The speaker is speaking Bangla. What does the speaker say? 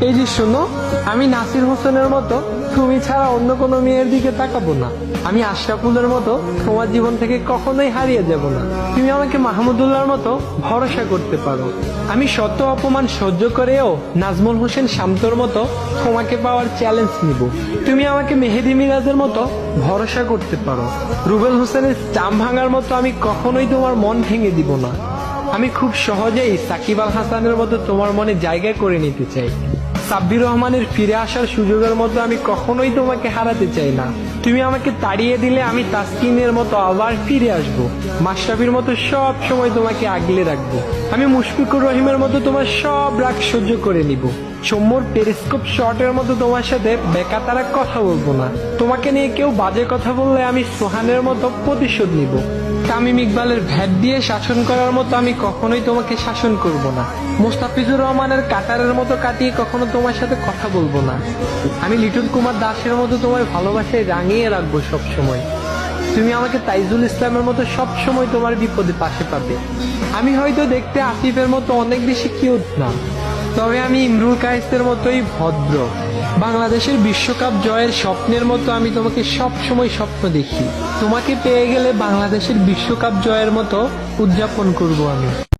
এই যে শোনো, আমি নাসির হোসেনের মতো তুমি ছাড়া অন্য কোনো মেয়ের দিকে তাকাবো না। আমি আশরাফুলের মতো তোমার জীবন থেকে কখনোই হারিয়ে যাব না। তুমি আমাকে মাহমুদুল্লাহর মতো ভরসা করতে পারো। আমি শত অপমান সহ্য করেও নাজমুল হোসেন শান্তর মতো তোমাকে পাওয়ার চ্যালেঞ্জ নিব। তুমি আমাকে মেহেদি মিরাজের মতো ভরসা করতে পারো। রুবেল হোসেনের চাম ভাঙার মতো আমি কখনোই তোমার মন ভেঙে দিব না। আমি খুব সহজেই সাকিব আল হাসানের মতো তোমার মনে জায়গা করে নিতে চাই। সাব্বির রহমানের ফিরে আসার সুযোগের মতো আমি কখনোই তোমাকে হারাতে চাই না। তুমি আমাকে তাড়িয়ে দিলে আমি তাসকিনের মতো আবার ফিরে আসবো। মাশরাফির মতো সব সময় তোমাকে আগলে রাখবো। আমি মুশফিকুর রহিমের মতো তোমার সব রাগ সহ্য করে নিব। সৌম্যর পেরিস্কোপ শটের মতো তোমার সাথে বেকাতারা কথা বলবো না। তোমাকে নিয়ে কেউ বাজে কথা বললে আমি সোহানের মতো প্রতিশোধ নিব। তামিম ইকবালের ভ্যাট দিয়ে শাসন করার মতো আমি কখনোই তোমাকে শাসন করব না। মোস্তাফিজুর রহমানের কাটারের মতো কাটিয়ে কখনো তোমার সাথে কথা বলবো না। আমি লিটন কুমার দাসের মতো তোমার ভালোবাসায় রাঙিয়ে রাখবো সব সময়। তুমি আমাকে তাইজুল ইসলামের মতো সব সময় তোমার বিপদে পাশে পাবে। আমি হয়তো দেখতে আসিফের মতো অনেক বেশি কিউট না, তবে আমি ইমরুল কায়েসের মতোই ভদ্র। বাংলাদেশের বিশ্বকাপ জয়ের স্বপ্নের মতো আমি তোমাকে সব সময় স্বপ্ন দেখি। তোমাকে পেয়ে গেলে বাংলাদেশের বিশ্বকাপ জয়ের মতো উদযাপন করব আমি।